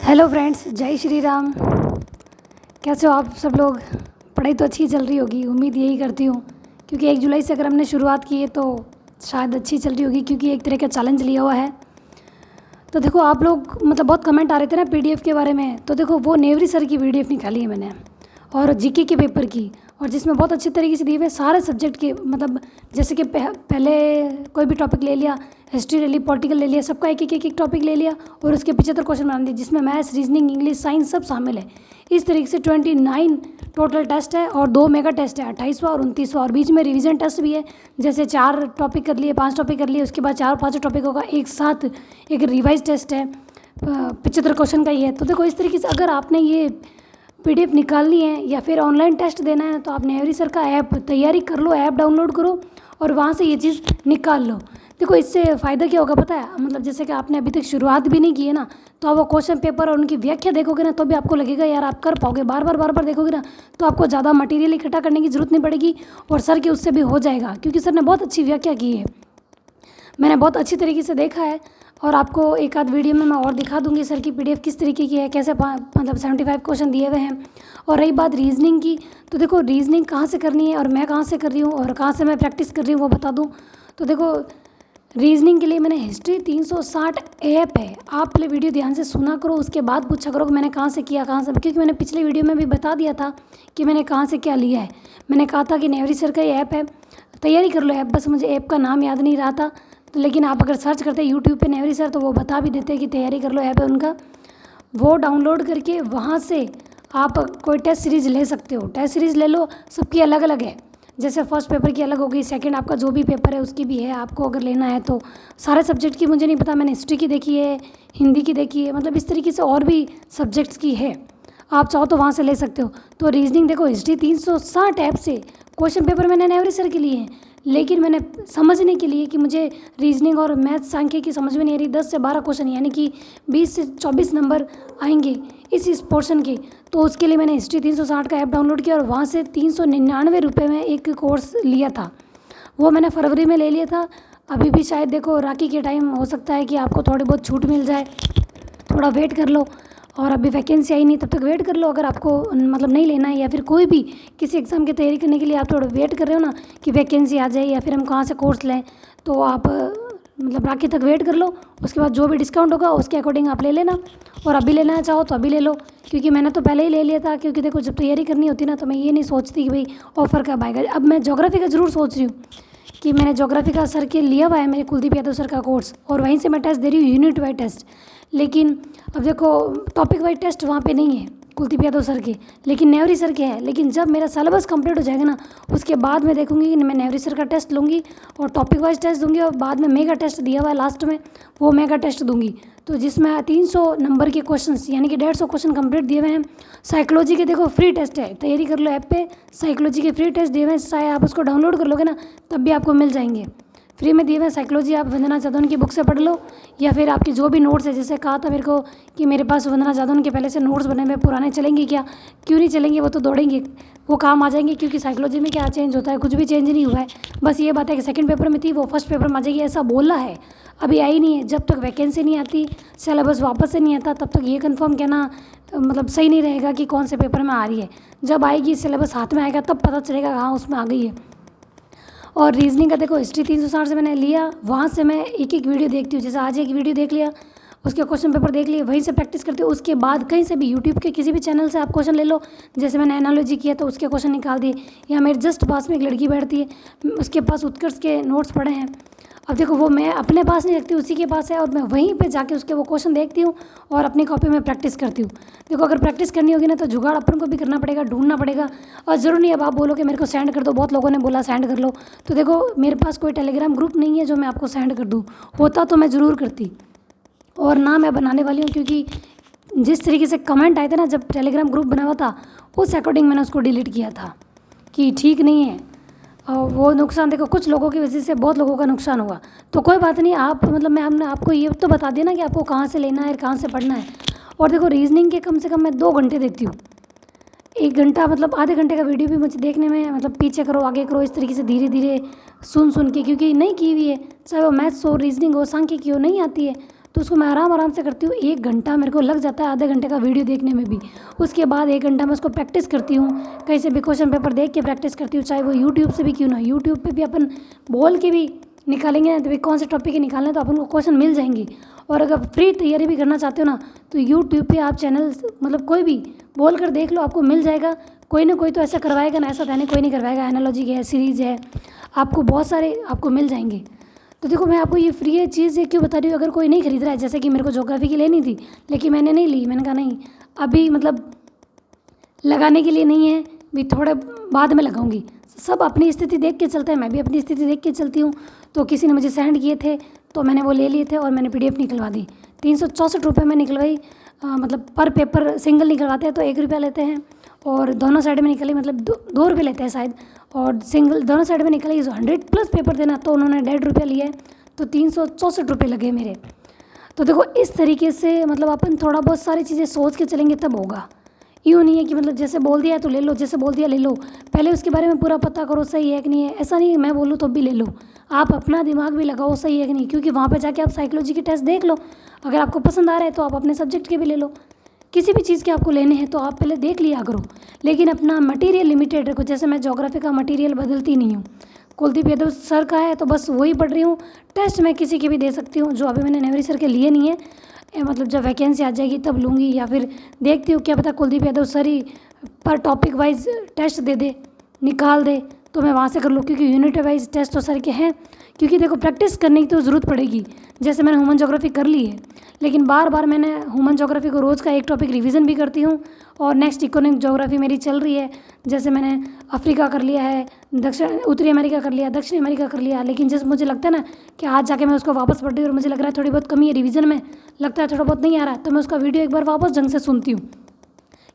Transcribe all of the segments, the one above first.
Hello friends, जय श्री राम। कैसे हो आप सब लोग? पढ़ाई तो अच्छी चल रही होगी, उम्मीद यही करती हूँ, क्योंकि 1 जुलाई से अगर हमने शुरुआत की है तो शायद अच्छी चल रही होगी, क्योंकि एक तरह का चैलेंज लिया हुआ है। तो देखो आप लोग मतलब बहुत कमेंट आ रहे थे ना पीडीएफ के बारे में, तो देखो वो नेवरी सर की पीडीएफ निकाली है मैंने, और जीके के पेपर की, और जिसमें बहुत अच्छे तरीके से दिए हुए सारे सब्जेक्ट के, मतलब जैसे कि पहले कोई भी टॉपिक ले लिया, हिस्ट्री ले ली, पॉलिटिकल ले लिया, सबका एक टॉपिक ले लिया और उसके 75 क्वेश्चन बना दिए, जिसमें मैथ्स, रीजनिंग, इंग्लिश, साइंस सब शामिल है। इस तरीके से 29 टोटल टेस्ट है और 2 मेगा टेस्ट है, 28वां और 29वां, और बीच में रिवीजन टेस्ट भी है। जैसे 4 टॉपिक कर लिए, 5 टॉपिक कर लिए, उसके बाद 4-5 टॉपिकों का एक साथ एक रिवाइज टेस्ट है, 75 क्वेश्चन का ही है। तो देखो इस तरीके से अगर आपने ये पीडीएफ निकालनी है या फिर ऑनलाइन टेस्ट देना है तो आप नेवरी सर का ऐप तैयारी कर लो, ऐप डाउनलोड करो और वहाँ से ये चीज़ निकाल लो। देखो इससे फ़ायदा क्या होगा पता है, मतलब जैसे कि आपने अभी तक शुरुआत भी नहीं की है ना, तो आप वो क्वेश्चन पेपर और उनकी व्याख्या देखोगे ना, तो भी आपको लगेगा यार आप कर पाओगे। बार बार देखोगे ना, तो आपको ज़्यादा मटेरियल इकट्ठा करने की ज़रूरत नहीं पड़ेगी और सर के उससे भी हो जाएगा, क्योंकि सर ने बहुत अच्छी व्याख्या की है, मैंने बहुत अच्छी तरीके से देखा है। और आपको एक आध वीडियो में मैं और दिखा दूंगी सर की पीडीएफ किस तरीके की है, कैसे मतलब 75 क्वेश्चन दिए हुए हैं। और रही बात रीजनिंग की, तो देखो रीजनिंग कहाँ से करनी है और मैं कहाँ से कर रही हूँ और कहाँ से मैं प्रैक्टिस कर रही हूँ वो बता दूँ। तो देखो रीजनिंग के लिए मैंने हिस्ट्री 360 ऐप है, आप पहले वीडियो ध्यान से सुना करो, उसके बाद पूछा करो कि मैंने कहाँ से किया, कहाँ से, क्योंकि मैंने पिछले वीडियो में भी बता दिया था कि मैंने कहाँ से क्या लिया है। मैंने कहा था कि नेवरी सर का ये ऐप है, तैयारी कर लो ऐप, बस मुझे ऐप का नाम याद नहीं रहा था, तो लेकिन आप अगर सर्च करते हैं यूट्यूब पे नेवरी सर तो वो बता भी देते हैं कि तैयारी कर लो ऐप है उनका। वो डाउनलोड करके वहाँ से आप कोई टेस्ट सीरीज़ ले सकते हो, टेस्ट सीरीज़ ले लो, सबकी अलग अलग है। जैसे फर्स्ट पेपर की अलग होगी, सेकंड आपका जो भी पेपर है उसकी भी है, आपको अगर लेना है तो। सारे सब्जेक्ट की मुझे नहीं पता, मैंने हिस्ट्री की देखी है, हिंदी की देखी है, मतलब इस तरीके से और भी सब्जेक्ट्स की है, आप चाहो तो वहाँ से ले सकते हो। तो रीजनिंग देखो हिस्ट्री 360 ऐप से क्वेश्चन पेपर मैंने नेवरी सर के लिए हैं, लेकिन मैंने समझने के लिए कि मुझे रीजनिंग और मैथ सांख्यिकी समझ में नहीं आ रही, 10 से 12 क्वेश्चन यानी कि 20 से 24 नंबर आएंगे इस पोर्शन के, तो उसके लिए मैंने हिस्ट्री 360 का ऐप डाउनलोड किया और वहाँ से 399 रुपये में एक कोर्स लिया था। वो मैंने फरवरी में ले लिया था। अभी भी शायद देखो राखी के टाइम हो सकता है कि आपको थोड़ी बहुत छूट मिल जाए, थोड़ा वेट कर लो, और अभी वैकेंसी आई नहीं तब तक वेट कर लो। अगर आपको मतलब नहीं लेना है या फिर कोई भी किसी एग्ज़ाम की तैयारी करने के लिए आप थोड़ा वेट कर रहे हो ना कि वैकेंसी आ जाए या फिर हम कहाँ से कोर्स लें, तो आप मतलब राखी तक वेट कर लो, उसके बाद जो भी डिस्काउंट होगा उसके अकॉर्डिंग आप ले लेना। और अभी लेना चाहो तो अभी ले लो, क्योंकि मैंने तो पहले ही ले लिया था, क्योंकि देखो जब तैयारी करनी होती ना तो मैं ये नहीं सोचती कि भाई ऑफ़र कब आएगा। अब मैं ज्योग्राफी का ज़रूर सोच रही हूँ कि मैंने ज्योग्राफी का सर के लिया हुआ है मेरे कुलदीप यादव सर का कोर्स, और वहीं से मैं टेस्ट दे रही हूँ, यूनिट वाइज टेस्ट। लेकिन अब देखो टॉपिक वाइज टेस्ट वहाँ पे नहीं है कुलदीप यादव सर के, लेकिन नेवरी सर के हैं। लेकिन जब मेरा सिलेबस कंप्लीट हो जाएगा ना, उसके बाद मैं देखूंगी कि मैं नेवरी सर का टेस्ट लूँगी और टॉपिक वाइज टेस्ट दूंगी, और बाद में मेगा टेस्ट दिया हुआ है लास्ट में, वो मेगा टेस्ट दूंगी, तो जिसमें 300 नंबर के क्वेश्चंस यानी कि 150 क्वेश्चन कंप्लीट दिए हुए हैं। साइकोलॉजी के देखो फ्री टेस्ट है, तैयारी कर लो ऐप पे, साइकोलॉजी के फ्री टेस्ट दिए हुए हैं, चाहे आप उसको डाउनलोड कर लोगे ना तब भी आपको मिल जाएंगे, फ्री में दिए हुए। साइकोलॉजी आप वंदना जादौन की बुक से पढ़ लो, या फिर आपके जो भी नोट्स है, जैसे कहा था मेरे को कि मेरे पास वंदना जादौन के पहले से नोट्स बने हुए पुराने, चलेंगे क्या? क्यों नहीं चलेंगे, वो तो दौड़ेंगे, वो काम आ जाएंगे, क्योंकि साइकोलॉजी में क्या चेंज होता है, कुछ भी चेंज नहीं हुआ है। बस ये बात है कि सेकंड पेपर में थी वो फर्स्ट पेपर में आ जाएगी, ऐसा बोला है, अभी आई नहीं है। जब तक वैकेंसी नहीं आती, सिलेबस वापस से नहीं आता, तब तक ये कंफर्म कहना मतलब सही नहीं रहेगा कि कौन से पेपर में आ रही है। जब आएगी सिलेबस हाथ में आएगा तब पता चलेगा हाँ उसमें आ गई है। और रीजनिंग का देखो हिस्ट्री 360 से मैंने लिया, वहाँ से मैं एक वीडियो देखती हूँ, जैसे आज एक वीडियो देख लिया, उसके क्वेश्चन पेपर देख लिए, वहीं से प्रैक्टिस करते हो। उसके बाद कहीं से भी यूट्यूब के किसी भी चैनल से आप क्वेश्चन ले लो, जैसे मैंने एनालॉजी किया तो उसके क्वेश्चन निकाल दिए, या मेरे जस्ट पास में एक लड़की बैठती है, उसके पास उत्कर्ष के नोट्स पड़े हैं। अब देखो वो मैं अपने पास नहीं रखती, उसी के पास है, और मैं वहीं पे जाके उसके वो क्वेश्चन देखती हूँ और अपनी कॉपी में प्रैक्टिस करती हूँ। देखो अगर प्रैक्टिस करनी होगी ना तो जुगाड़ अपन को भी करना पड़ेगा, ढूंढना पड़ेगा, और ज़रूर नहीं अब आप बोलो कि मेरे को सेंड कर दो, बहुत लोगों ने बोला सेंड कर लो, तो देखो मेरे पास कोई टेलीग्राम ग्रुप नहीं है जो मैं आपको सेंड कर दूँ, होता तो मैं ज़रूर करती, और ना मैं बनाने वाली हूँ, क्योंकि जिस तरीके से कमेंट आए थे ना जब टेलीग्राम ग्रुप बना हुआ था, उस अकॉर्डिंग मैंने उसको डिलीट किया था कि ठीक नहीं है। और वो नुकसान देखो कुछ लोगों की वजह से बहुत लोगों का नुकसान हुआ, तो कोई बात नहीं, आप मतलब मैं हमने आपको ये तो बता दिया ना कि आपको कहाँ से लेना है, कहाँ से पढ़ना है। और देखो रीजनिंग के कम से कम मैं 2 घंटे देखती हूँ, 1 घंटा मतलब आधे घंटे का वीडियो भी मुझे देखने में मतलब पीछे करो आगे करो इस तरीके से धीरे धीरे सुन के, क्योंकि नहीं की हुई है, चाहे वो मैथ्स हो, रीजनिंग हो, सांख्यिकी हो, नहीं आती है, तो उसको मैं आराम आराम से करती हूँ। 1 घंटा मेरे को लग जाता है आधे घंटे का वीडियो देखने में भी। उसके बाद 1 घंटा मैं उसको प्रैक्टिस करती हूँ, कहीं से भी क्वेश्चन पेपर देख के प्रैक्टिस करती हूँ, चाहे वो यूट्यूब से भी क्यों ना। यूट्यूब पे भी अपन बोल के भी निकालेंगे ना, तो भाई कौन से टॉपिक के निकालने हैं तो अपन को क्वेश्चन मिल जाएंगे। और अगर फ्री तैयारी भी करना चाहते हो ना, तो यूट्यूब पे आप चैनल मतलब कोई भी बोल कर देख लो, आपको मिल जाएगा। कोई ना कोई तो ऐसा करवाएगा ना, ऐसा तो नहीं कोई नहीं करवाएगा। एनालॉजी है, सीरीज़ है, आपको बहुत सारे आपको मिल जाएंगे। तो देखो मैं आपको ये फ्री चीज़ क्यों बता रही हूँ, अगर कोई नहीं खरीद रहा है, जैसे कि मेरे को ज्योग्राफी की लेनी थी लेकिन मैंने नहीं ली, मैंने कहा नहीं अभी मतलब लगाने के लिए नहीं है, भी थोड़े बाद में लगाऊंगी। सब अपनी स्थिति देख के चलते हैं, मैं भी अपनी स्थिति देख के चलती हूँ। तो किसी ने मुझे सेंड किए थे तो मैंने वो ले लिए थे और मैंने PDF निकलवा दी। 364 रुपये में निकलवाई। मतलब पर पेपर सिंगल निकलवाते हैं तो 1 रुपया लेते हैं, और दोनों साइड में निकली मतलब 2 रुपये लेते हैं शायद, और सिंगल दोनों साइड में निकली 100+ पेपर देना तो उन्होंने 1.5 रुपया लिया है, तो 364 रुपये लगे मेरे। तो देखो इस तरीके से मतलब अपन थोड़ा बहुत सारी चीज़ें सोच के चलेंगे तब होगा। यूँ नहीं है कि मतलब जैसे बोल दिया है तो ले लो, जैसे बोल दिया ले लो। पहले उसके बारे में पूरा पता करो सही है कि नहीं है। ऐसा नहीं है मैं बोलूँ तो भी ले लो, आप अपना दिमाग भी लगाओ सही है कि नहीं, क्योंकि वहाँ पे जाके आप साइकोलॉजी के टेस्ट देख लो। अगर आपको पसंद आ रहा है तो आप अपने सब्जेक्ट के भी ले लो। किसी भी चीज़ के आपको लेने हैं तो आप पहले देख लिया करो, लेकिन अपना मटेरियल लिमिटेड रखो। जैसे मैं ज्योग्राफी का मटेरियल बदलती नहीं हूँ, कुलदीप यादव सर का है तो बस वही पढ़ रही हूँ। टेस्ट मैं किसी के भी दे सकती हूँ, जो अभी मैंने नेवरी सर के लिए नहीं है। मतलब जब वैकेंसी आ जाएगी तब लूँगी, या फिर देखती हूँ क्या पता कुलदीप यादव सर ही पर टॉपिक वाइज टेस्ट दे दे, निकाल दे, तो मैं वहाँ से कर लूँ, क्योंकि यूनिट वाइज टेस्ट तो सर के हैं। क्योंकि देखो प्रैक्टिस करने की तो ज़रूरत पड़ेगी। जैसे मैंने ह्यूमन ज्योग्राफी कर ली है, लेकिन बार बार मैंने ह्यूमन ज्योग्राफी को रोज़ का एक टॉपिक रिवीजन भी करती हूँ। और नेक्स्ट इकोनॉमिक ज्योग्राफी मेरी चल रही है। जैसे मैंने अफ्रीका कर लिया है, उत्तरी अमेरिका कर लिया, दक्षिणी अमेरिका कर लिया। लेकिन जैसे मुझे लगता है ना कि आज जाके मैं उसको वापस पढ़ रही हूँ और मुझे लग रहा है थोड़ी बहुत कमी है रिवीजन में, लगता है थोड़ा बहुत नहीं आ रहा है, तो मैं उसका वीडियो एक बार वापस ढंग से सुनती हूँ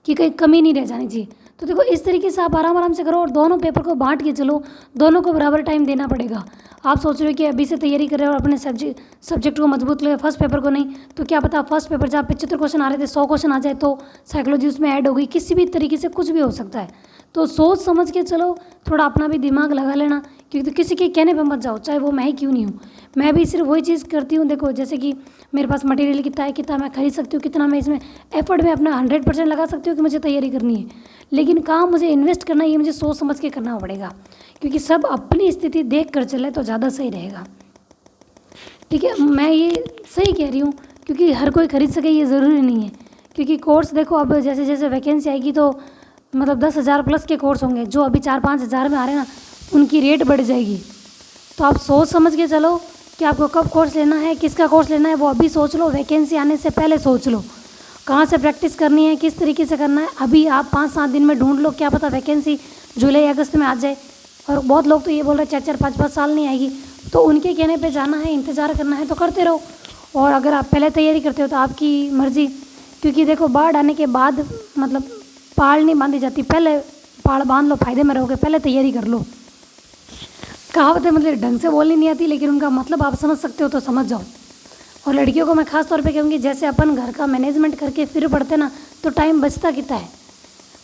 कि कहीं कमी नहीं रह जानी चाहिए। तो देखो इस तरीके से आप आराम आराम से करो और दोनों पेपर को बांट के चलो, दोनों को बराबर टाइम देना पड़ेगा। आप सोच रहे हो कि अभी से तैयारी कर रहे हो और अपने सब्जेक्ट को मजबूत ले, फर्स्ट पेपर को नहीं, तो क्या पता फर्स्ट पेपर जहाँ 75 क्वेश्चन आ रहे थे 100 क्वेश्चन आ जाए तो साइकोलॉजी उसमें ऐड हो गई। किसी भी तरीके से कुछ भी हो सकता है, तो सोच समझ के चलो, थोड़ा अपना भी दिमाग लगा लेना, क्योंकि किसी के कहने पर मत जाओ, चाहे वो मैं ही क्यों नहीं हूँ। मैं भी सिर्फ वही चीज़ करती हूँ। देखो जैसे कि मेरे पास मटेरियल कितना है, कितना मैं खरीद सकती हूँ, कितना मैं इसमें एफर्ट में अपना 100% लगा सकती हूँ कि मुझे तैयारी करनी है, लेकिन कहाँ मुझे इन्वेस्ट करना है ये मुझे सोच समझ के करना पड़ेगा, क्योंकि सब अपनी स्थिति देख कर चले तो ज़्यादा सही रहेगा। ठीक है, मैं ये सही कह रही हूँ, क्योंकि हर कोई खरीद सके ये ज़रूरी नहीं है। क्योंकि कोर्स देखो अब जैसे जैसे वैकेंसी आएगी तो मतलब 10,000+ के कोर्स होंगे, जो अभी 4-5 हज़ार में आ रहे हैं ना उनकी रेट बढ़ जाएगी। तो आप सोच समझ के चलो कि आपको कब कोर्स लेना है, किसका कोर्स लेना है, वो अभी सोच लो। वैकेंसी आने से पहले सोच लो कहाँ से प्रैक्टिस करनी है, किस तरीके से करना है। अभी आप 5-7 दिन में ढूंढ लो, क्या पता वैकेंसी जुलाई अगस्त में आ जाए। और बहुत लोग तो ये बोल रहे 4-4 5-5 साल नहीं आएगी, तो उनके कहने पे जाना है, इंतज़ार करना है तो करते रहो। और अगर आप पहले तैयारी करते हो तो आपकी मर्ज़ी, क्योंकि देखो बाढ़ आने के बाद मतलब पाल नहीं बांधी जाती, पहले पाल बांध लो, फायदे में रहोगे, पहले तैयारी कर लो। कहावत है मतलब ढंग से बोलनी नहीं आती, लेकिन उनका मतलब आप समझ सकते हो तो समझ जाओ। और लड़कियों को मैं खास तौर पे कहूँगी, जैसे अपन घर का मैनेजमेंट करके फिर पढ़ते ना तो टाइम बचता कितना है।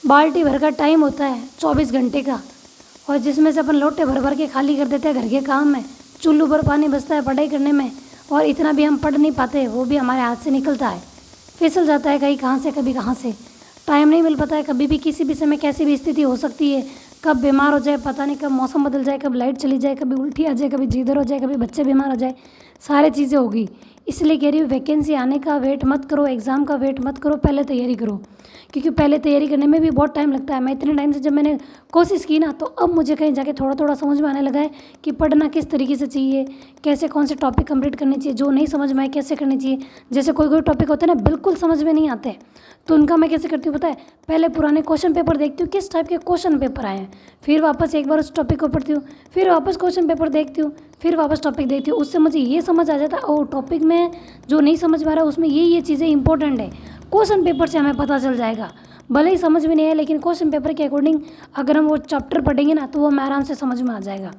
बाल्टी भर का टाइम होता है 24 घंटे का, और जिसमें से अपन लोटे भर भर के खाली कर देते हैं घर के काम में। चुल्लू पर पानी बचता है पढ़ाई करने में, और इतना भी हम पढ़ नहीं पाते, वो भी हमारे हाथ से निकलता है, फिसल जाता है कहीं कहाँ से कभी कहाँ से। टाइम नहीं मिल पाता है, कभी भी किसी भी समय कैसी भी स्थिति हो सकती है, कब बीमार हो जाए पता नहीं, कब मौसम बदल जाए, कब लाइट चली जाए, कभी उल्टी आ जाए, कभी जिधर हो जाए, कभी बच्चे बीमार हो जाए, सारी चीज़ें होगी। इसलिए कह रही हूँ वैकेंसी आने का वेट मत करो, एग्ज़ाम का वेट मत करो, पहले तैयारी करो, क्योंकि पहले तैयारी करने में भी बहुत टाइम लगता है। मैं इतने टाइम से जब मैंने कोशिश की ना, तो अब मुझे कहीं जाके थोड़ा थोड़ा समझ में आने लगा है कि पढ़ना किस तरीके से चाहिए, कैसे कौन से टॉपिक कंप्लीट करने चाहिए, जो नहीं समझ में आए कैसे करने चाहिए। जैसे कोई कोई टॉपिक होते हैं ना बिल्कुल समझ में नहीं आते, तो उनका मैं कैसे करती हूँ पता है, पहले पुराने क्वेश्चन पेपर देखती हूँ किस टाइप के क्वेश्चन पेपर आए हैं, फिर वापस एक बार उस टॉपिक को पढ़ती हूँ, फिर वापस क्वेश्चन पेपर देखती हूँ, फिर वापस टॉपिक देखती हूँ। उससे मुझे ये समझ आ जाता है ओ टॉपिक में जो नहीं समझ में आ रहा है उसमें ये चीज़ें इंपॉर्टेंट है, क्वेश्चन पेपर से हमें पता चल जाएगा। भले ही समझ में नहीं आए, लेकिन क्वेश्चन पेपर के अकॉर्डिंग अगर हम वो चैप्टर पढ़ेंगे ना तो वो हमें आराम से समझ में आ जाएगा।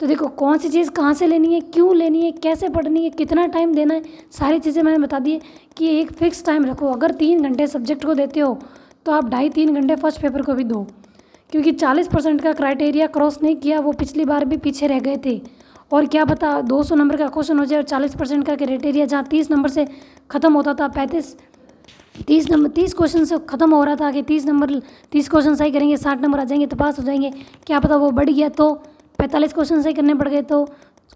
तो देखो कौन सी चीज़ कहाँ से लेनी है, क्यों लेनी है, कैसे पढ़नी है, कितना टाइम देना है, सारी चीज़ें मैंने बता दी है कि एक फ़िक्स टाइम रखो। अगर 3 घंटे सब्जेक्ट को देते हो तो आप 2.5-3 घंटे फर्स्ट पेपर को भी दो, क्योंकि 40% का क्राइटेरिया क्रॉस नहीं किया वो पिछली बार भी पीछे रह गए थे। और क्या पता 200 नंबर का क्वेश्चन हो जाए और 40% का क्राइटेरिया जहाँ 30 नंबर से ख़त्म होता था, 30 क्वेश्चन से ख़त्म हो रहा था कि 30 क्वेश्चन सही करेंगे 60 नंबर आ जाएंगे तो पास हो जाएंगे। क्या पता वो बढ़ गया तो 45 क्वेश्चन सही करने पड़ गए। तो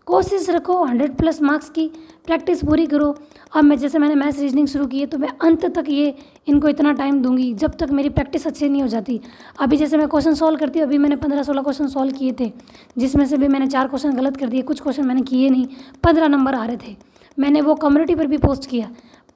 कोशिश रखो 100+ मार्क्स की, प्रैक्टिस पूरी करो। अब मैंने मैथ्स रीजनिंग शुरू की है तो मैं अंत तक इनको इतना टाइम दूंगी जब तक मेरी प्रैक्टिस अच्छी नहीं हो जाती। अभी जैसे मैं क्वेश्चन सॉल्व करती हूँ, अभी मैंने 15-16 क्वेश्चन सॉल्व किए थे, जिसमें से भी मैंने 4 क्वेश्चन गलत कर दिए, कुछ क्वेश्चन मैंने किए नहीं, 15 नंबर आ रहे थे। मैंने वो कम्युनिटी पर भी पोस्ट किया।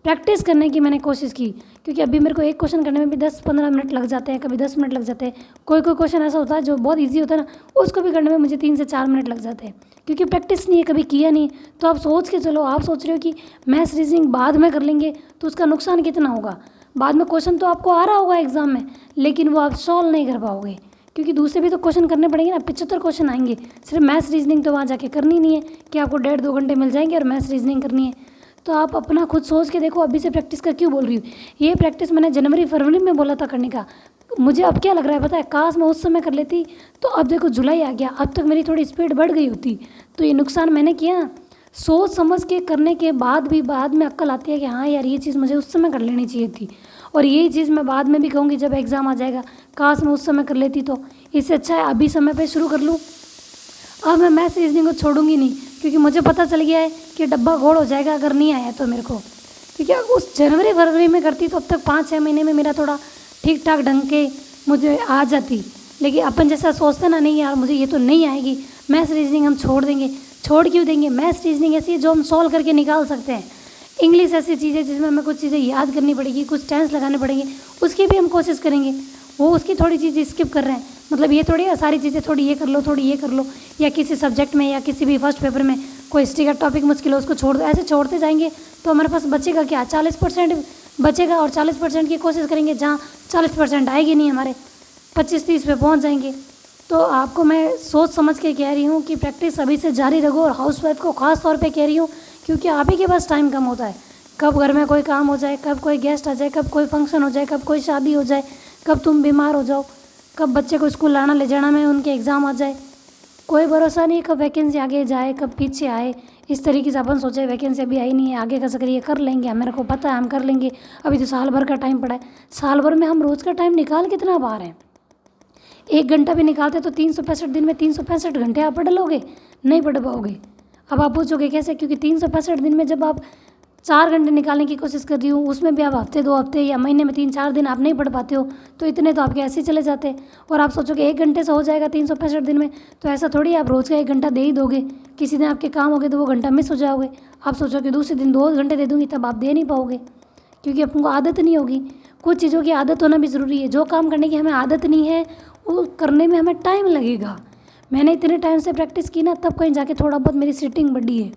प्रैक्टिस करने की मैंने कोशिश की, क्योंकि अभी मेरे को एक क्वेश्चन करने में भी 10-15 मिनट लग जाते हैं, कभी 10 मिनट लग जाते हैं। कोई क्वेश्चन ऐसा होता है जो बहुत ईजी होता है ना, उसको भी करने में मुझे 3 से 4 मिनट लग जाते हैं, क्योंकि प्रैक्टिस नहीं है, कभी किया नहीं। तो आप सोच के चलो, आप सोच रहे हो कि मैथ्स रीजनिंग बाद में कर लेंगे तो उसका नुकसान कितना होगा। बाद में क्वेश्चन तो आपको आ रहा होगा एग्जाम में, लेकिन वो आप सॉल्व नहीं कर पाओगे, क्योंकि दूसरे भी तो क्वेश्चन करने पड़ेंगे ना। 75 क्वेश्चन आएंगे, सिर्फ मैथ्स रीजनिंग तो वहाँ जाके करनी नहीं है कि आपको 1.5-2 घंटे मिल जाएंगे और मैथ्स रीजनिंग करनी है। तो आप अपना खुद सोच के देखो, अभी से प्रैक्टिस कर क्यों बोल रही हूँ। ये प्रैक्टिस मैंने जनवरी-फरवरी में बोला था करने का। मुझे अब क्या लग रहा है पता है, काश मैं उस समय कर लेती। तो अब देखो जुलाई आ गया, अब तक मेरी थोड़ी स्पीड बढ़ गई होती। तो ये नुकसान मैंने किया। सोच समझ के करने के बाद भी बाद में अक्ल आती है कि हाँ यार, ये चीज़ मुझे उस समय कर लेनी चाहिए थी। और यही चीज़ मैं बाद में भी कहूँगी जब एग्ज़ाम आ जाएगा, काश मैं उस समय कर लेती। तो इससे अच्छा है अभी समय पे शुरू कर लूँ। अब मैं मैथ्स रीजनिंग को छोड़ूंगी नहीं, क्योंकि मुझे पता चल गया है कि डब्बा घोड़ हो जाएगा अगर नहीं आया तो मेरे को। क्योंकि उस जनवरी-फरवरी में करती तो अब तक 5-6 महीने में मेरा थोड़ा ठीक ठाक ढंग के मुझे आ जाती। लेकिन अपन जैसा सोचते ना, नहीं यार मुझे ये तो नहीं आएगी, मैथ्स रीजनिंग हम छोड़ देंगे। छोड़ क्यों देंगे? मैथ्स रीजनिंग ऐसी है जो हम सॉल्व करके निकाल सकते हैं। इंग्लिश ऐसी चीज़ है जिसमें हमें कुछ चीज़ें याद करनी पड़ेगी, कुछ टेंस लगाने पड़ेंगे, उसकी भी हम कोशिश करेंगे। वो उसकी थोड़ी चीज़ें स्किप कर रहे हैं, मतलब ये थोड़ी सारी चीज़ें थोड़ी ये कर लो, थोड़ी ये कर लो, या किसी सब्जेक्ट में या किसी भी फर्स्ट पेपर में कोई हिस्ट्री का टॉपिक मुश्किल हो उसको छोड़ दो। ऐसे छोड़ते जाएंगे तो हमारे पास बचेगा क्या? 40% बचेगा, और 40% की कोशिश करेंगे जहाँ 40% आएगी नहीं, हमारे 25-30 पे पहुँच जाएंगे। तो आपको मैं सोच समझ के कह रही हूँ कि प्रैक्टिस अभी से जारी रखो। और हाउसवाइफ को ख़ास तौर पे कह रही हूँ, क्योंकि आप ही के पास टाइम कम होता है। कब घर में कोई काम हो जाए, कब कोई गेस्ट आ जाए, कब कोई फंक्शन हो जाए, कब कोई शादी हो जाए, कब तुम बीमार हो जाओ, कब बच्चे को स्कूल लाना ले जाना में उनके एग्ज़ाम आ जाए, कोई भरोसा नहीं। कब वैकेंसी आगे जाए, कब पीछे आए। इस तरीके से अपन सोचे वैकेंसी अभी आई नहीं है, आगे का सक्रिय कर लेंगे, मेरे को पता है हम कर लेंगे, अभी तो साल भर का टाइम पड़ा है। साल भर में हम रोज़ का टाइम निकाल कितना पा रहे हैं? 1 घंटा भी निकालते तो 365 दिन में 365 घंटे आप पढ़ लोगे? नहीं पढ़ पाओगे। अब आप पूछोगे कैसे? क्योंकि 365 दिन में जब आप 4 घंटे निकालने की कोशिश कर रही हूँ, उसमें भी आप हफ्ते 2 हफ्ते या महीने में 3-4 दिन आप नहीं पढ़ पाते हो, तो इतने तो आपके ऐसे ही चले जाते हैं। और आप सोचोगे 1 घंटे से हो जाएगा 365 दिन में, तो ऐसा थोड़ी आप रोज़ का 1 घंटा दे ही दोगे। किसी दिन आपके काम हो गए तो वो घंटा मिस हो जाओगे। आप सोचोगे दूसरे दिन 2 घंटे दे दूँगी, तब आप दे नहीं पाओगे, क्योंकि आपको आदत नहीं होगी। कुछ चीज़ों की आदत होना भी ज़रूरी है। जो काम करने की हमें आदत नहीं है वो करने में हमें टाइम लगेगा। मैंने इतने टाइम से प्रैक्टिस की ना, तब कहीं जाके थोड़ा बहुत मेरी सीटिंग बढ़ी है।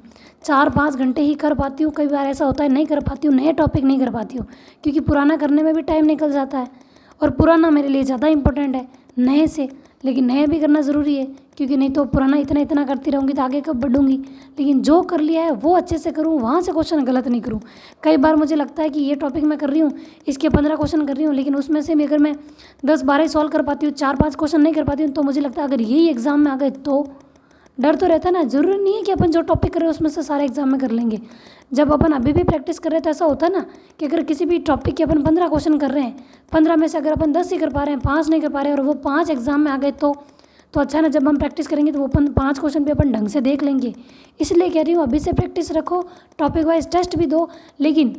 4-5 घंटे ही कर पाती हूँ। कई बार ऐसा होता है नहीं कर पाती हूँ, नए टॉपिक नहीं कर पाती हूँ, क्योंकि पुराना करने में भी टाइम निकल जाता है। और पुराना मेरे लिए ज़्यादा इंपॉर्टेंट है नए से। लेकिन नया भी करना ज़रूरी है, क्योंकि नहीं तो पुराना इतना इतना करती रहूँगी तो आगे कब बढ़ूँगी। लेकिन जो कर लिया है वो अच्छे से करूँ, वहाँ से क्वेश्चन गलत नहीं करूँ। कई बार मुझे लगता है कि ये टॉपिक मैं कर रही हूँ, इसके 15 क्वेश्चन कर रही हूँ, लेकिन उसमें से भी अगर मैं 10-12 सॉल्व कर पाती हूँ, 4-5 क्वेश्चन नहीं कर पाती हूँ, तो मुझे लगता है अगर यही एग्ज़ाम में आ गए तो। डर तो रहता है ना। ज़रूरी नहीं है कि अपन जो टॉपिक कर रहे हैं उसमें से सारे एग्जाम में कर लेंगे। जब अपन अभी भी प्रैक्टिस कर रहे हैं तो ऐसा होता है ना कि अगर किसी भी टॉपिक के अपन 15 क्वेश्चन कर रहे हैं, 15 में से अगर अपन 10 ही कर पा रहे हैं, 5 नहीं कर पा रहे हैं, और वो 5 एग्जाम में आ गए तो अच्छा है ना। जब हम प्रैक्टिस करेंगे तो वो अपन 5 क्वेश्चन भी अपन ढंग से देख लेंगे। इसलिए कह रही हूँ अभी से प्रैक्टिस रखो, टॉपिक वाइज टेस्ट भी दो। लेकिन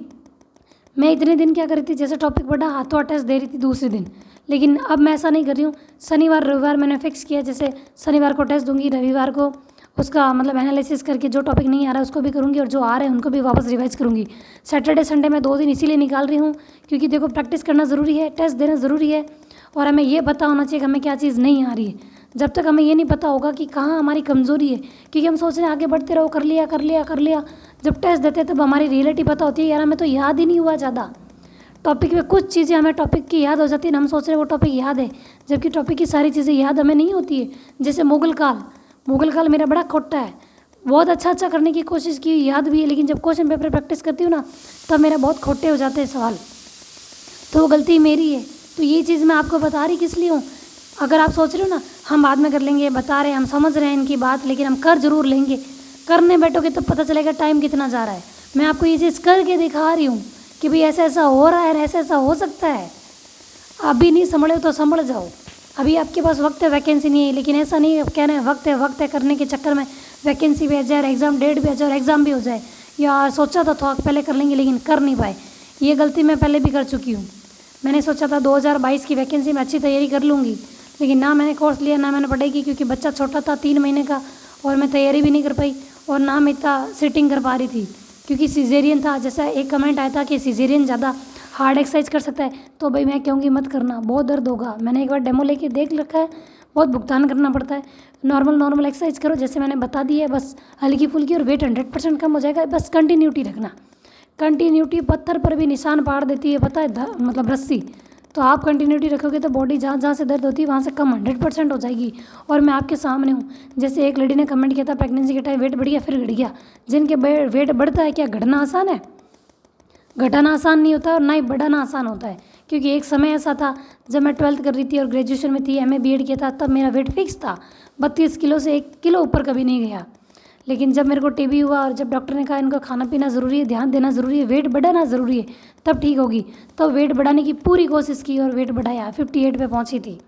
मैं इतने दिन क्या कर रही थी, जैसे टॉपिक बढ़ा हाथों टेस्ट दे रही थी दूसरे दिन। लेकिन अब मैं ऐसा नहीं कर रही हूँ। शनिवार रविवार मैंने फिक्स किया, जैसे शनिवार को टेस्ट दूंगी, रविवार को उसका मतलब एनालिसिस करके जो टॉपिक नहीं आ रहा है उसको भी करूँगी, और जो आ रहे हैं उनको भी वापस रिवाइज करूँगी। सैटरडे संडे में 2 दिन इसीलिए निकाल रही हूँ, क्योंकि देखो प्रैक्टिस करना ज़रूरी है, टेस्ट देना ज़रूरी है, और हमें ये पता होना चाहिए कि हमें क्या चीज़ नहीं आ रही है। जब तक हमें ये नहीं पता होगा कि कहाँ हमारी कमज़ोरी है, क्योंकि हम सोच रहे हैं आगे बढ़ते रहो, कर लिया कर लिया कर लिया। जब टेस्ट देते हैं तब हमारी रियलिटी पता होती है, यार हमें तो याद ही नहीं हुआ ज़्यादा टॉपिक में। कुछ चीज़ें हमें टॉपिक की याद हो जाती है, हम सोच रहे हैं वो टॉपिक याद है, जबकि टॉपिक की सारी चीज़ें याद हमें नहीं होती है। जैसे मुगल काल मेरा बड़ा खोटा है। बहुत अच्छा करने की कोशिश की, याद भी है, लेकिन जब क्वेश्चन पेपर प्रैक्टिस करती हूँ ना तब मेरा बहुत खोटे हो जाते हैं सवाल, तो वो गलती मेरी है। तो ये चीज़ मैं आपको बता रही किस लिए हूँ, अगर आप सोच रहे हो ना हम बाद में कर लेंगे, बता रहे हैं हम समझ रहे हैं इनकी बात, लेकिन हम कर जरूर लेंगे, करने बैठोगे तो पता चलेगा टाइम कितना जा रहा है। मैं आपको ये चीज़ करके दिखा रही हूँ कि भाई ऐसा ऐसा हो रहा है, ऐसा ऐसा हो सकता है। अभी नहीं संभले तो संभल जाओ, अभी आपके पास वक्त है, वैकेंसी नहीं है। लेकिन ऐसा नहीं है कहना है वक्त है करने के चक्कर में वैकेंसी भी आ जाए, एग्ज़ाम डेट भी आ जाए और एग्ज़ाम भी हो जाए। या सोचा था थोड़ा पहले कर लेंगे लेकिन कर नहीं पाए। ये गलती मैं पहले भी कर चुकी हूँ। मैंने सोचा था 2022 की वैकेंसी में अच्छी तैयारी कर लूँगी, लेकिन ना मैंने कोर्स लिया ना मैंने पढ़ाई की, क्योंकि बच्चा छोटा था 3 महीने का और मैं तैयारी भी नहीं कर पाई और ना मैं इतना सिटिंग कर पा रही थी क्योंकि सीजेरियन था। जैसा एक कमेंट आया था कि सीजेरियन ज़्यादा हार्ड एक्सरसाइज कर सकता है, तो भाई मैं कहूँगी मत करना, बहुत दर्द होगा। मैंने एक बार डेमो लेके देख रखा है, बहुत भुगतान करना पड़ता है। नॉर्मल एक्सरसाइज करो जैसे मैंने बता दी है, बस हल्की फुल्की और वेट 100% कम हो जाएगा। बस कंटिन्यूटी रखना, कंटिन्यूटी पत्थर पर भी निशान पाड़ देती है, पता है मतलब रस्सी। तो आप कंटिन्यूटी रखोगे तो बॉडी जहाँ जहाँ से दर्द होती है वहाँ से कम 100% हो जाएगी। और मैं आपके सामने हूँ। जैसे एक लेडी ने कमेंट किया था प्रेगनेंसी के टाइम वेट बढ़ गया फिर घट गया। जिनके वेट बढ़ता है, क्या घटना आसान है? घटाना आसान नहीं होता और ना ही बढ़ाना आसान होता है। क्योंकि एक समय ऐसा था जब मैं 12th कर रही थी और ग्रेजुएशन में थी, MA BEd किया था, तब मेरा वेट फिक्स था 32 किलो से 1 किलो ऊपर कभी नहीं गया। लेकिन जब मेरे को TB हुआ और जब डॉक्टर ने कहा इनको खाना पीना ज़रूरी है, ध्यान देना ज़रूरी है, वेट बढ़ाना ज़रूरी है, तब ठीक होगी, तब वेट बढ़ाने की पूरी कोशिश की और वेट बढ़ाया, 58 पे पहुंची थी।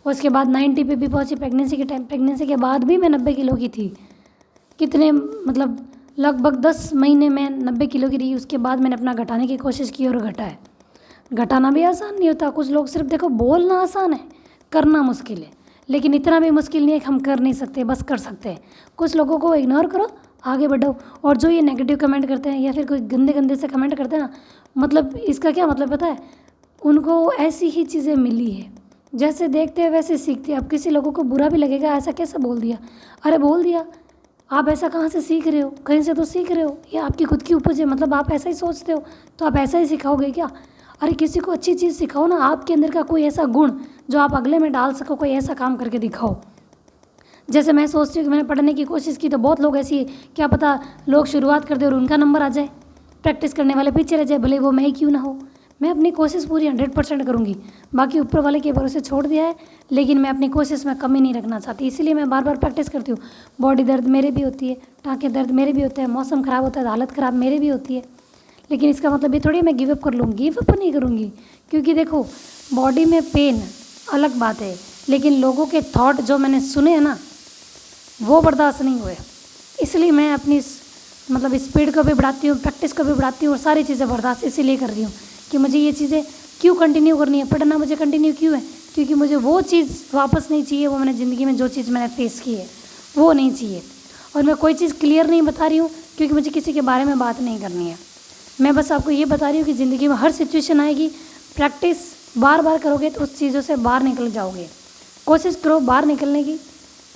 उसके बाद 90 पे भी पहुंची प्रेगनेंसी के टाइम। प्रेगनेंसी के बाद भी मैं 90 किलो की थी। कितने मतलब लगभग 10 महीने में 90 किलो की रही। उसके बाद मैंने अपना घटाने की कोशिश की और घटा है। घटाना भी आसान नहीं होता। कुछ लोग सिर्फ देखो बोलना आसान है, करना मुश्किल है। लेकिन इतना भी मुश्किल नहीं है कि हम कर नहीं सकते, बस कर सकते हैं। कुछ लोगों को इग्नोर करो, आगे बढ़ो। और जो ये नेगेटिव कमेंट करते हैं या फिर कोई गंदे गंदे से कमेंट करते हैं ना, मतलब इसका क्या मतलब पता है? उनको ऐसी ही चीज़ें मिली है, जैसे देखते हैं वैसे सीखते हैं। अब किसी लोगों को बुरा भी लगेगा, ऐसा कैसे बोल दिया, अरे बोल दिया। आप ऐसा कहाँ से सीख रहे हो? कहीं से तो सीख रहे हो, ये आपकी खुद की उपज है, मतलब आप ऐसा ही सोचते हो तो आप ऐसा ही सिखाओगे क्या? अरे किसी को अच्छी चीज़ सिखाओ ना, आपके अंदर का कोई ऐसा गुण जो आप अगले में डाल सको, कोई ऐसा काम करके दिखाओ। जैसे मैं सोचती हूँ कि मैंने पढ़ने की कोशिश की तो बहुत लोग ऐसी, क्या पता लोग शुरुआत कर दे और उनका नंबर आ जाए, प्रैक्टिस करने वाले पीछे रह जाए, भले वो मैं ही क्यों ना हो। मैं अपनी कोशिश पूरी 100% करूँगी, बाकी ऊपर वाले के भरोसे छोड़ दिया है। लेकिन मैं अपनी कोशिश में कमी नहीं रखना चाहती, इसीलिए मैं बार बार प्रैक्टिस करती हूँ। बॉडी दर्द मेरे भी होती है, टाँके दर्द मेरे भी होते हैं, मौसम ख़राब होता है, हालत ख़राब मेरे भी होती है। लेकिन इसका मतलब ये थोड़ी मैं गिव अप कर लूँगी, गिव अप नहीं करूँगी। क्योंकि देखो बॉडी में पेन अलग बात है, लेकिन लोगों के थॉट जो मैंने सुने हैं ना, वो बर्दाश्त नहीं हुए। इसलिए मैं अपनी मतलब स्पीड को भी बढ़ाती हूँ, प्रैक्टिस को भी बढ़ाती हूँ और सारी चीज़ें बर्दाश्त इसीलिए कर रही हूँ कि मुझे ये चीज़ें क्यों कंटिन्यू करनी है। पढ़ना मुझे कंटिन्यू क्यों है? क्योंकि मुझे वो चीज़ वापस नहीं चाहिए, वो मैंने ज़िंदगी में जो चीज़ मैंने फेस की है वो नहीं चाहिए। और मैं कोई चीज़ क्लियर नहीं बता रही हूँ क्योंकि मुझे किसी के बारे में बात नहीं करनी है। मैं बस आपको ये बता रही हूँ कि ज़िंदगी में हर सिचुएशन आएगी, प्रैक्टिस बार बार करोगे तो उस चीज़ों से बाहर निकल जाओगे। कोशिश करो बाहर निकलने की,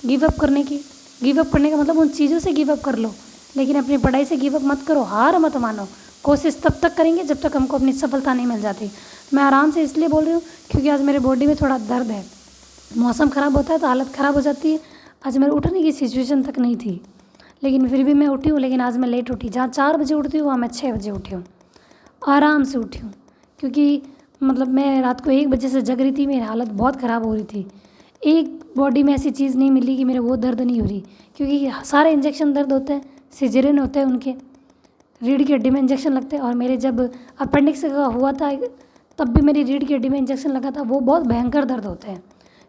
गिव अप करने की। गिव अप करने का मतलब उन चीज़ों से गिव अप कर लो, लेकिन अपनी पढ़ाई से गिव अप मत करो, हार मत मानो। कोशिश तब तक करेंगे जब तक हमको अपनी सफलता नहीं मिल जाती। मैं आराम से इसलिए बोल रही हूँ क्योंकि आज मेरे बॉडी में थोड़ा दर्द है, मौसम ख़राब होता है तो हालत ख़राब हो जाती है। आज मेरे उठने की सिचुएशन तक नहीं थी, लेकिन फिर भी मैं उठी हूँ। लेकिन आज मैं लेट उठी, जहाँ 4 बजे उठती हूँ वहाँ मैं 6 बजे उठी हूँ, आराम से उठी हूँ। क्योंकि मतलब मैं रात को 1 बजे से जग रही थी, मेरी हालत बहुत ख़राब हो रही थी। एक बॉडी में ऐसी चीज़ नहीं मिली कि मेरे वो दर्द नहीं हो रही, क्योंकि सारे इंजेक्शन दर्द होते हैं, सिजेरियन होते हैं, उनके रीढ़ की हड्डी में इंजेक्शन लगते हैं। और मेरे जब अपेंडिक्स का हुआ था तब भी मेरी रीढ़ की हड्डी में इंजेक्शन लगा था, वो बहुत भयंकर दर्द होते हैं।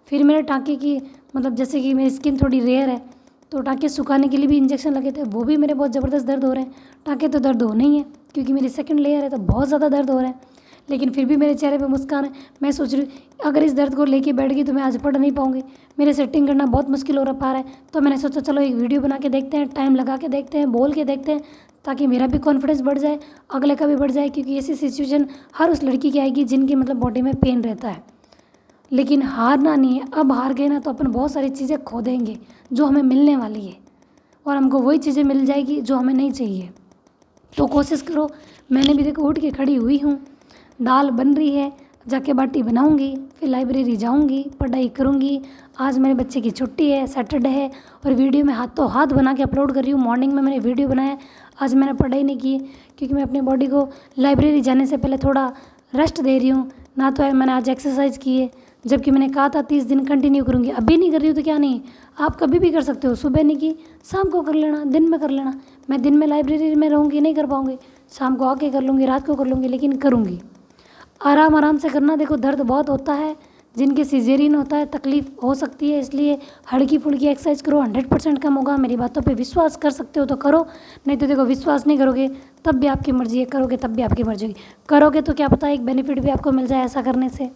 फिर मेरे टाँके की मतलब जैसे कि मेरी स्किन थोड़ी रेयर है तो टाँके सुखाने के लिए भी इंजेक्शन लगे थे, वो भी मेरे बहुत ज़बरदस्त दर्द हो रहे हैं। टाँके तो दर्द होने ही है क्योंकि मेरी सेकंड लेयर है तो बहुत ज़्यादा दर्द हो रहा है, लेकिन फिर भी मेरे चेहरे पे मुस्कान है। मैं सोच रही हूँ अगर इस दर्द को लेके बैठ गई तो मैं आज पढ़ नहीं पाऊँगी, मेरे सेटिंग करना बहुत मुश्किल हो पा रहा है। तो मैंने सोचा चलो एक वीडियो बना के देखते हैं, टाइम लगा के देखते हैं, बोल के देखते हैं, ताकि मेरा भी कॉन्फिडेंस बढ़ जाए, अगले का भी बढ़ जाए। क्योंकि ऐसी सिचुएशन हर उस लड़की की आएगी जिनकी मतलब बॉडी में पेन रहता है। लेकिन हारना नहीं है, अब हार गए ना तो अपन बहुत सारी चीज़ें खो देंगे जो हमें मिलने वाली है, और हमको वही चीज़ें मिल जाएगी जो हमें नहीं चाहिए। तो कोशिश करो। मैंने भी देखो उठ के खड़ी हुई हूँ, दाल बन रही है, जाके बाटी बनाऊंगी, फिर लाइब्रेरी जाऊंगी, पढ़ाई करूंगी। आज मेरे बच्चे की छुट्टी है, सैटरडे है, और वीडियो में हाथों हाथ बना के अपलोड कर रही हूँ। मॉर्निंग में मैंने वीडियो बनाया, आज मैंने पढ़ाई नहीं की क्योंकि मैं अपनी बॉडी को लाइब्रेरी जाने से पहले थोड़ा रेस्ट दे रही हूँ। ना तो मैंने आज एक्सरसाइज की है, जबकि मैंने कहा था 30 दिन कंटिन्यू करूँगी, अभी नहीं कर रही हूँ तो क्या नहीं, आप कभी भी कर सकते हो। सुबह नहीं की, शाम को कर लेना, दिन में कर लेना। मैं दिन में लाइब्रेरी में रहूँगी, नहीं कर पाऊँगी, शाम को आके कर लूँगी, रात को कर लूँगी, लेकिन करूँगी। आराम आराम से करना। देखो दर्द बहुत होता है, जिनके सिजेरियन होता है तकलीफ हो सकती है, इसलिए हल्की फुल्की एक्सरसाइज करो, 100% कम होगा। मेरी बातों पे विश्वास कर सकते हो तो करो, नहीं तो देखो विश्वास नहीं करोगे तब भी आपकी मर्जी है, करोगे तब भी आपकी मर्जी होगी। करोगे तो क्या पता एक बेनिफिट भी आपको मिल जाए ऐसा करने से।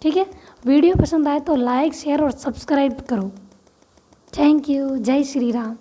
ठीक है, वीडियो पसंद आए तो लाइक शेयर और सब्सक्राइब करो। Thank you. जय श्री राम।